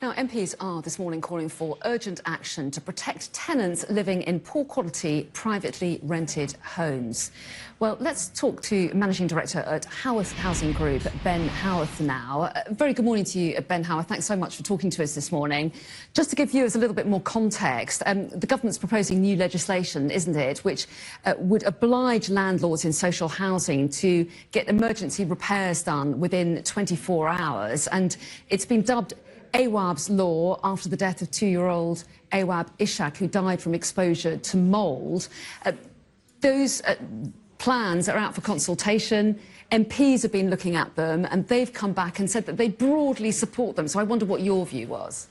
Now, MPs are this morning calling for urgent action to protect tenants living in poor quality, privately rented homes. Well, let's talk to Managing Director at Howarth Housing Group, Ben Howarth now. Very good morning to you, Ben Howarth. Thanks so much for talking to us this morning. Just to give viewers a little bit more context, the government's proposing new legislation, isn't it, which would oblige landlords in social housing to get emergency repairs done within 24 hours. And it's been dubbed Awab's law after the death of 2-year-old Awab Ishak, who died from exposure to mould. Those plans are out for consultation. MPs have been looking at them and they've come back and said that they broadly support them. So I wonder what your view was.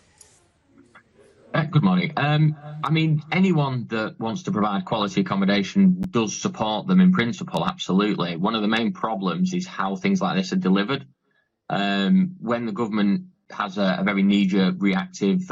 Good morning. I mean, anyone that wants to provide quality accommodation does support them in principle, absolutely. One of the main problems is how things like this are delivered. When the government has a very knee-jerk reactive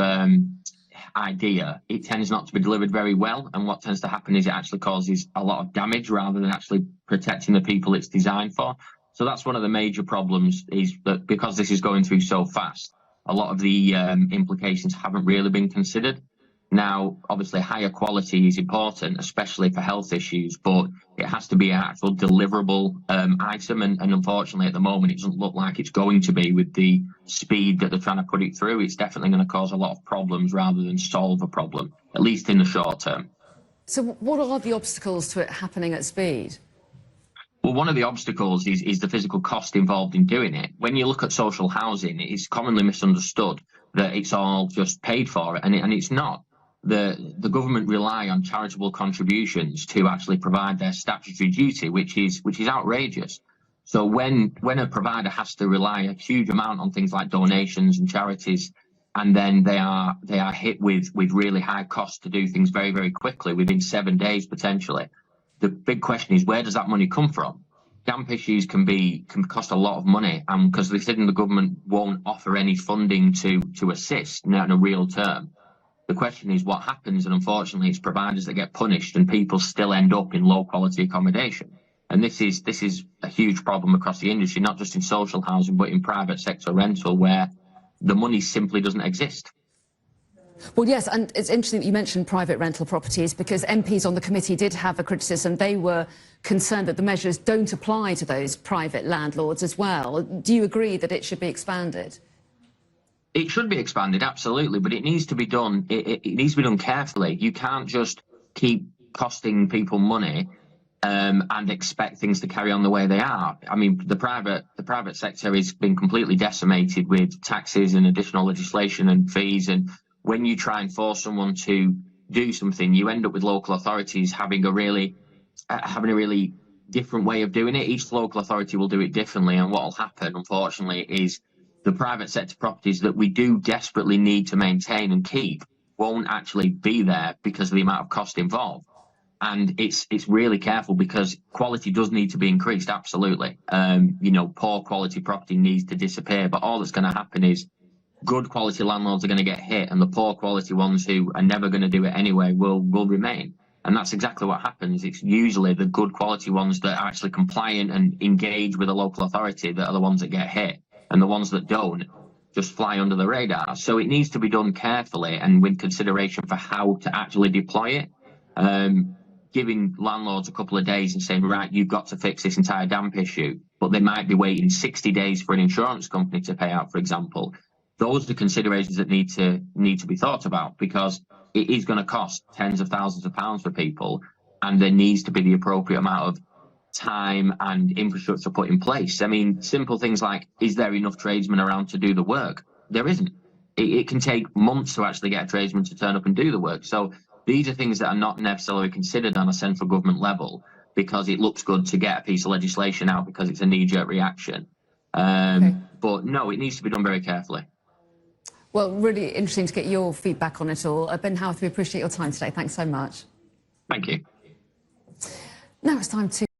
idea, it tends not to be delivered very well, and what tends to happen is it actually causes a lot of damage rather than actually protecting the people it's designed for. So that's one of the major problems, is that because this is going through so fast, a lot of the implications haven't really been considered. Now, obviously, higher quality is important, especially for health issues, but it has to be an actual deliverable item. And unfortunately, at the moment, it doesn't look like it's going to be with the speed that they're trying to put it through. It's definitely going to cause a lot of problems rather than solve a problem, at least in the short term. So what are the obstacles to it happening at speed? Well, one of the obstacles is the physical cost involved in doing it. When you look at social housing, it's commonly misunderstood that it's all just paid for, and it's not. The government rely on charitable contributions to actually provide their statutory duty, which is outrageous. So when a provider has to rely a huge amount on things like donations and charities, and then they are hit with really high costs to do things very, very quickly within 7 days potentially, the big question is, where does that money come from? Damp issues can cost a lot of money, and because they said the government won't offer any funding to assist in a real term. The question is what happens, and unfortunately it's providers that get punished and people still end up in low quality accommodation. And this is a huge problem across the industry, not just in social housing, but in private sector rental, where the money simply doesn't exist. Well, yes, and it's interesting that you mentioned private rental properties, because MPs on the committee did have a criticism. They were concerned that the measures don't apply to those private landlords as well. Do you agree that it should be expanded? It should be expanded, absolutely, but it needs to be done. It needs to be done carefully. You can't just keep costing people money and expect things to carry on the way they are. I mean, the private sector has been completely decimated with taxes and additional legislation and fees. And when you try and force someone to do something, you end up with local authorities having a really different way of doing it. Each local authority will do it differently, and what will happen, unfortunately, is the private sector properties that we do desperately need to maintain and keep won't actually be there because of the amount of cost involved. And it's really careful, because quality does need to be increased, absolutely. Poor quality property needs to disappear, but all that's going to happen is good quality landlords are going to get hit, and the poor quality ones who are never going to do it anyway will remain. And that's exactly what happens. It's usually the good quality ones that are actually compliant and engage with the local authority that are the ones that get hit. And the ones that don't just fly under the radar. So it needs to be done carefully and with consideration for how to actually deploy it. Giving landlords a couple of days and saying, right, you've got to fix this entire damp issue, but they might be waiting 60 days for an insurance company to pay out, for example. Those are considerations that need to be thought about, because it is going to cost tens of thousands of pounds for people, and there needs to be the appropriate amount of time and infrastructure put in place. I mean, simple things like, is there enough tradesmen around to do the work? There isn't. It can take months to actually get a tradesman to turn up and do the work. So these are things that are not necessarily considered on a central government level, because it looks good to get a piece of legislation out because it's a knee-jerk reaction. But no, it needs to be done very carefully. Well, really interesting to get your feedback on it all. Ben Howarth, we appreciate your time today. Thanks so much. Thank you. Now it's time to